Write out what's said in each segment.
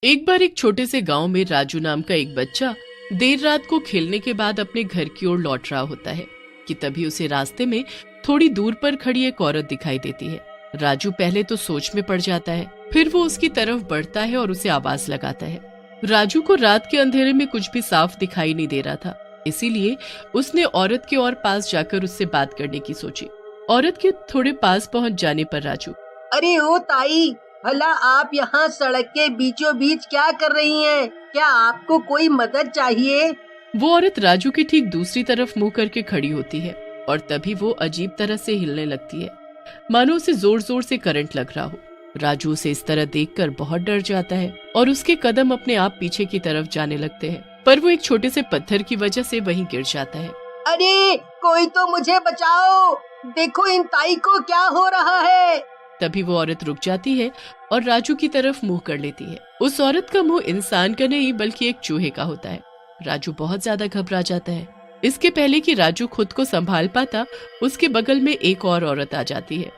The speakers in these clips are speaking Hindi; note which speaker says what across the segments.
Speaker 1: एक बार एक छोटे से गांव में राजू नाम का एक बच्चा देर रात को खेलने के बाद अपने घर की ओर लौट रहा होता है कि तभी उसे रास्ते में थोड़ी दूर पर खड़ी एक औरत दिखाई देती है। राजू पहले तो सोच में पड़ जाता है, फिर वो उसकी तरफ बढ़ता है और उसे आवाज लगाता है। राजू को रात के अंधेरे में कुछ भी साफ दिखाई नहीं दे रहा था, इसीलिए उसने औरत के और पास जाकर उससे बात करने की सोची। औरत के थोड़े पास पहुंच जाने पर राजू,
Speaker 2: अरे ओ ताई, भला आप यहाँ सड़क के बीचों बीच क्या कर रही हैं? क्या आपको कोई मदद चाहिए?
Speaker 1: वो औरत राजू की ठीक दूसरी तरफ मुंह करके खड़ी होती है और तभी वो अजीब तरह से हिलने लगती है, मानो उसे जोर जोर से करंट लग रहा हो। राजू उसे इस तरह देखकर बहुत डर जाता है और उसके कदम अपने आप पीछे की तरफ जाने लगते हैं, पर वो एक छोटे से पत्थर की वजह से वहीं गिर जाता है।
Speaker 2: अरे कोई तो मुझे बचाओ, देखो इन ताई को क्या हो रहा है।
Speaker 1: तभी वो औरत रुक जाती है और राजू की तरफ मुंह कर लेती है। उस औरत का मुंह इंसान का नहीं बल्कि एक चूहे का होता है। राजू बहुत ज्यादा घबरा जाता है। इसके पहले कि राजू खुद को संभाल पाता, उसके बगल में एक और औरत आ जाती है।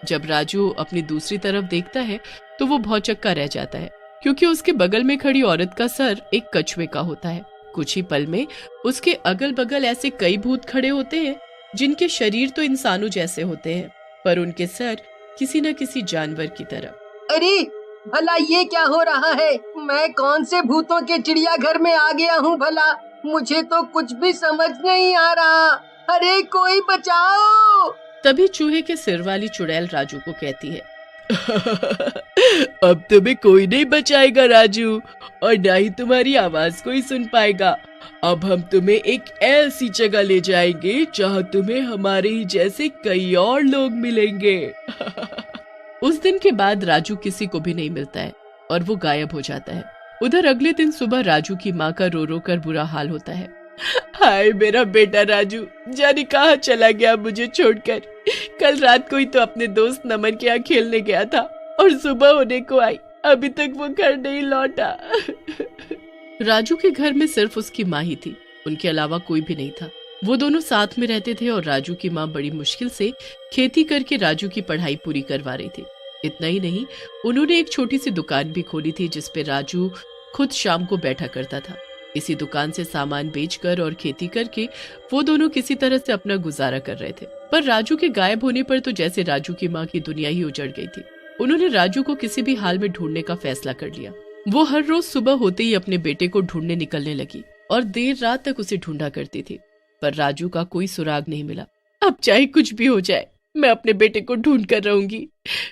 Speaker 1: जब राजू अपनी दूसरी तरफ देखता है तो वो भौचक्का रह जाता है, क्योंकि उसके बगल में खड़ी औरत का सर एक कछुए का होता है। कुछ ही पल में उसके अगल बगल ऐसे कई भूत खड़े होते हैं जिनके शरीर तो इंसानों जैसे होते हैं, पर उनके सर किसी न किसी जानवर की तरह।
Speaker 2: अरे भला ये क्या हो रहा है? मैं कौन से भूतों के चिड़ियाघर में आ गया हूँ भला? मुझे तो कुछ भी समझ नहीं आ रहा। अरे कोई बचाओ।
Speaker 1: तभी चूहे के सिर वाली चुड़ैल राजू को कहती है, अब तुम्हें कोई नहीं बचाएगा राजू, और ना ही तुम्हारी आवाज कोई सुन पाएगा। अब हम तुम्हें एक ऐसी जगह ले जाएंगे जहाँ तुम्हें हमारे ही जैसे कई और लोग मिलेंगे। उस दिन के बाद राजू किसी को भी नहीं मिलता है और वो गायब हो जाता है। उधर अगले दिन सुबह राजू की माँ का रो रो कर बुरा हाल होता है। हाय मेरा बेटा राजू, जाने कहाँ चला गया मुझे छोड़कर। कल रात को ही तो अपने दोस्त नमन के यहाँ खेलने गया था और सुबह होने को आई, अभी तक वो घर नहीं लौटा। राजू के घर में सिर्फ उसकी माँ ही थी, उनके अलावा कोई भी नहीं था। वो दोनों साथ में रहते थे और राजू की माँ बड़ी मुश्किल से खेती करके राजू की पढ़ाई पूरी करवा रही थी। इतना ही नहीं, उन्होंने एक छोटी सी दुकान भी खोली थी जिसपे राजू खुद शाम को बैठा करता था। इसी दुकान से सामान बेचकर और खेती करके वो दोनों किसी तरह से अपना गुजारा कर रहे थे। पर राजू के गायब होने पर तो जैसे राजू की माँ की दुनिया ही उजड़ गई थी। उन्होंने राजू को किसी भी हाल में ढूंढने का फैसला कर लिया। वो हर रोज सुबह होते ही अपने बेटे को ढूंढने निकलने लगी और देर रात तक उसे ढूंढा करती थी, पर राजू का कोई सुराग नहीं मिला। अब चाहे कुछ भी हो जाए, मैं अपने बेटे को ढूंढ कर रहूंगी,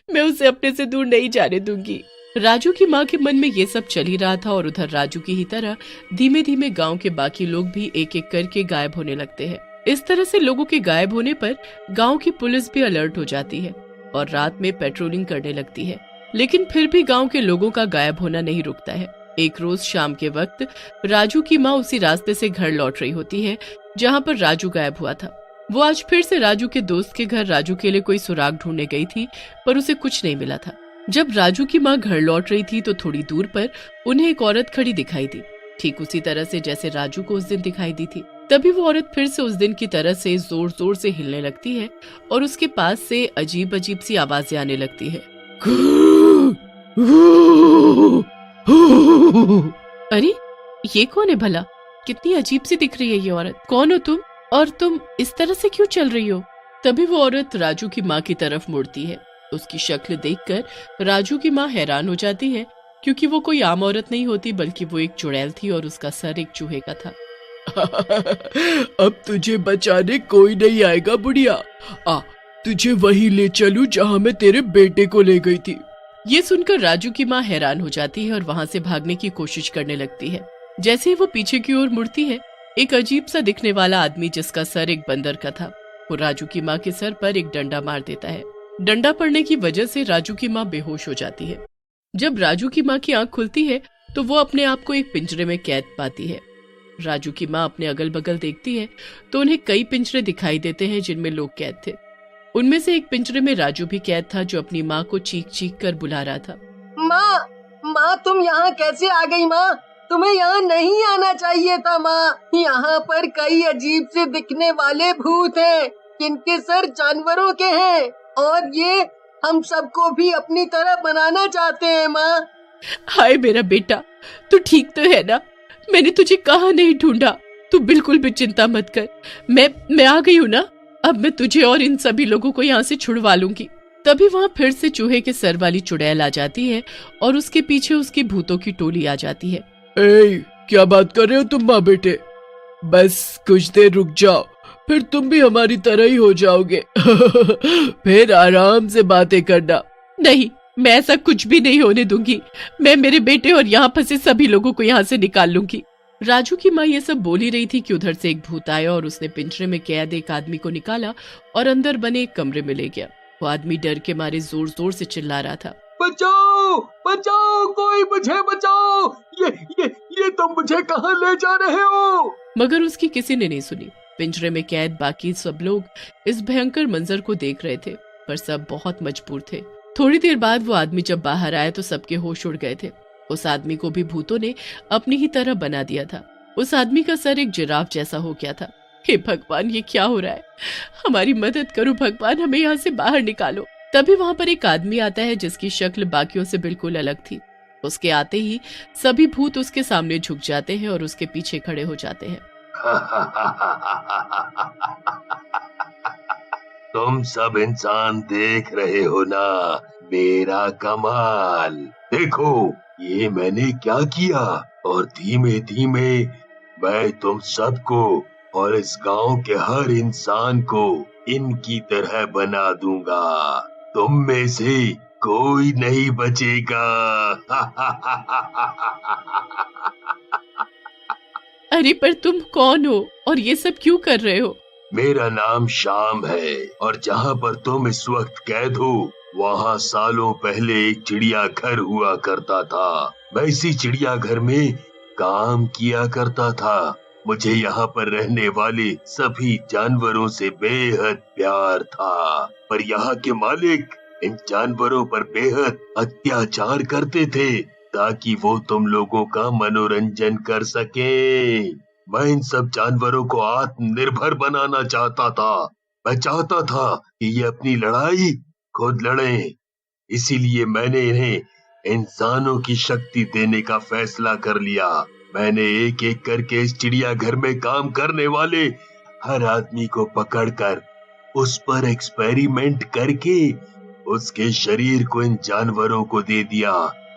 Speaker 1: मैं उसे अपने से दूर नहीं जाने दूंगी। राजू की माँ के मन में ये सब चल ही रहा था और उधर राजू की ही तरह धीमे धीमे गांव के बाकी लोग भी एक एक करके गायब होने लगते हैं। इस तरह से लोगों के गायब होने पर गांव की पुलिस भी अलर्ट हो जाती है और रात में पेट्रोलिंग करने लगती है, लेकिन फिर भी गांव के लोगों का गायब होना नहीं रुकता है। एक रोज शाम के वक्त राजू की माँ उसी रास्ते से घर लौट रही होती है जहाँ पर राजू गायब हुआ था। वो आज फिर से राजू के दोस्त के घर राजू के लिए कोई सुराग ढूंढने गई थी, पर उसे कुछ नहीं मिला था। जब राजू की माँ घर लौट रही थी तो थोड़ी दूर पर उन्हें एक औरत खड़ी दिखाई दी, ठीक उसी तरह से जैसे राजू को उस दिन दिखाई दी थी। तभी वो औरत फिर से उस दिन की तरह से जोर जोर से हिलने लगती है और उसके पास से अजीब अजीब सी आवाजें आने लगती है। अरे ये कौन है भला? कितनी अजीब सी दिख रही है ये औरत। कौन हो तुम और तुम इस तरह से क्यों चल रही हो? तभी वो औरत राजू की माँ की तरफ मुड़ती है। उसकी शक्ल देखकर राजू की माँ हैरान हो जाती है, क्योंकि वो कोई आम औरत नहीं होती बल्कि वो एक चुड़ैल थी और उसका सर एक चूहे का था। अब तुझे बचाने कोई नहीं आएगा बुढ़िया, आ तुझे वहीं ले चलूं जहाँ मैं तेरे बेटे को ले गई थी। ये सुनकर राजू की माँ हैरान हो जाती है और वहाँ से भागने की कोशिश करने लगती है। जैसे ही वो पीछे की ओर मुड़ती है, एक अजीब सा दिखने वाला आदमी जिसका सर एक बंदर का था, वो राजू की माँ के सर पर एक डंडा मार देता है। डंडा पड़ने की वजह से राजू की माँ बेहोश हो जाती है। जब राजू की माँ की आंख खुलती है तो वो अपने आप को एक पिंजरे में कैद पाती है। राजू की माँ अपने अगल बगल देखती है तो उन्हें कई पिंजरे दिखाई देते हैं जिनमें लोग कैद थे। उनमें से एक पिंजरे में राजू भी कैद था, जो अपनी माँ को चीख चीख कर बुला रहा था।
Speaker 2: माँ तुम यहाँ कैसे आ गई? माँ तुम्हें यहाँ नहीं आना चाहिए था। माँ यहाँ पर कई अजीब से दिखने वाले भूत हैं, जिनके सर जानवरों के हैं और ये हम सबको भी अपनी तरह बनाना चाहते हैं। माँ
Speaker 1: हाय मेरा बेटा, तू ठीक तो है ना? मैंने तुझे कहाँ नहीं ढूंढा। तू बिल्कुल भी चिंता मत कर, मैं आ गई हूँ ना। अब मैं तुझे और इन सभी लोगों को यहाँ से छुड़वा लूंगी। तभी वहाँ फिर से चूहे के सर वाली चुड़ैल आ जाती है और उसके पीछे उसकी भूतों की टोली आ जाती है।
Speaker 3: ए, क्या बात कर रहे हो तुम माँ बेटे? बस कुछ देर रुक जाओ, फिर तुम भी हमारी तरह ही हो जाओगे। फिर आराम से बातें करना।
Speaker 1: नहीं, मैं ऐसा कुछ भी नहीं होने दूंगी। मैं मेरे बेटे और यहाँ फंसे सभी लोगों को यहाँ से निकाल लूंगी। राजू की माँ ये सब बोल ही रही थी कि उधर से एक भूत आया और उसने पिंजरे में कैद एक आदमी को निकाला और अंदर बने एक कमरे में ले गया। वो आदमी डर के मारे जोर जोर से चिल्ला रहा था,
Speaker 3: बचाओ बचाओ, कोई मुझे बचाओ, ये तुम मुझे कहाँ ले जा रहे हो?
Speaker 1: मगर उसकी किसी ने नहीं सुनी। पिंजरे में कैद बाकी सब लोग इस भयंकर मंजर को देख रहे थे, पर सब बहुत मजबूर थे। थोड़ी देर बाद वो आदमी जब बाहर आया तो सबके होश उड़ गए थे। उस आदमी को भी भूतों ने अपनी ही तरह बना दिया था। उस आदमी का सर एक जिराफ जैसा हो गया था। हे भगवान, ये क्या हो रहा है? हमारी मदद करो भगवान, हमें यहाँ से बाहर निकालो। तभी वहाँ पर एक आदमी आता है जिसकी शक्ल बाकियों से बिल्कुल अलग थी। उसके आते ही सभी भूत उसके सामने झुक जाते हैं और उसके पीछे खड़े हो जाते हैं।
Speaker 4: तुम सब इंसान देख रहे हो ना मेरा कमाल। देखो ये मैंने क्या किया, और धीमे धीमे मैं तुम सबको और इस गांव के हर इंसान को इनकी तरह बना दूंगा। तुम में से कोई नहीं बचेगा।
Speaker 1: अरे पर तुम कौन हो और ये सब क्यों कर रहे हो?
Speaker 4: मेरा नाम श्याम है, और जहाँ पर तुम इस वक्त कैद हो वहाँ सालों पहले एक चिड़ियाघर हुआ करता था। मैं इसी चिड़ियाघर में काम किया करता था। मुझे यहाँ पर रहने वाले सभी जानवरों से बेहद प्यार था, पर यहाँ के मालिक इन जानवरों पर बेहद अत्याचार करते थे ताकि वो तुम लोगों का मनोरंजन कर सके। मैं इन सब जानवरों को आत्मनिर्भर बनाना चाहता था। मैं चाहता था कि ये अपनी लड़ाई खुद लड़ें। इसीलिए मैंने इन्हें इंसानों की शक्ति देने का फैसला कर लिया। मैंने एक एक करके इस चिड़ियाघर में काम करने वाले हर आदमी को पकड़कर उस पर एक्सपेरिमेंट करके उसके शरीर को इन जानवरों को दे दिया।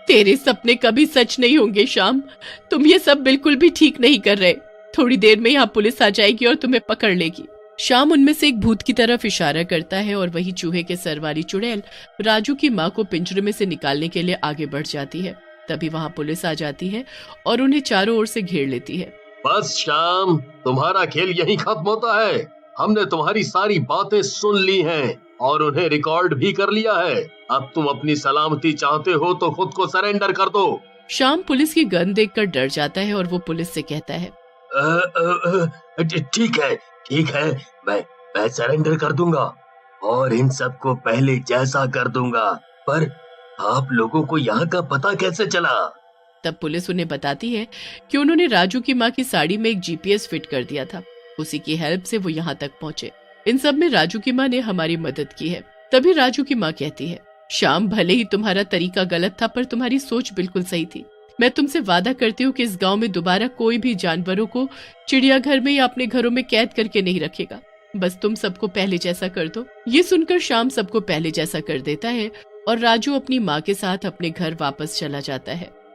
Speaker 1: तेरे सपने कभी सच नहीं होंगे श्याम। तुम ये सब बिल्कुल भी ठीक नहीं कर रहे। थोड़ी देर में यहाँ पुलिस आ जाएगी और तुम्हें पकड़ लेगी। श्याम उनमें से एक भूत की तरफ इशारा करता है और वही चूहे के सर वाली चुड़ैल राजू की माँ को पिंजरे में से निकालने के लिए आगे बढ़ जाती है। तभी वहाँ पुलिस आ जाती है और उन्हें चारों ओर से घेर लेती है।
Speaker 4: बस श्याम, तुम्हारा खेल यहीं खत्म होता है। हमने तुम्हारी सारी बातें सुन ली हैं और उन्हें रिकॉर्ड भी कर लिया है। अब तुम अपनी सलामती चाहते हो तो खुद को सरेंडर कर दो।
Speaker 1: श्याम पुलिस की गन देखकर डर जाता है और वो पुलिस से कहता है,
Speaker 4: ठीक है, मैं सरेंडर कर दूंगा और इन सबको पहले जैसा कर दूंगा। पर आप लोगों को यहाँ का पता कैसे चला?
Speaker 1: तब पुलिस उन्हें बताती है कि उन्होंने राजू की माँ की साड़ी में एक जीपीएस फिट कर दिया था। उसी की हेल्प से वो यहाँ तक पहुँचे। इन सब में राजू की माँ ने हमारी मदद की है। तभी राजू की माँ कहती है, श्याम भले ही तुम्हारा तरीका गलत था पर तुम्हारी सोच बिल्कुल सही थी। मैं तुमसे वादा करती हूँ कि इस गांव में दोबारा कोई भी जानवरों को चिड़ियाघर में या अपने घरों में कैद करके नहीं रखेगा। बस तुम सबको पहले जैसा कर दो। ये सुनकर श्याम सबको पहले जैसा कर देता है और राजू अपनी माँ के साथ अपने घर वापस चला जाता है।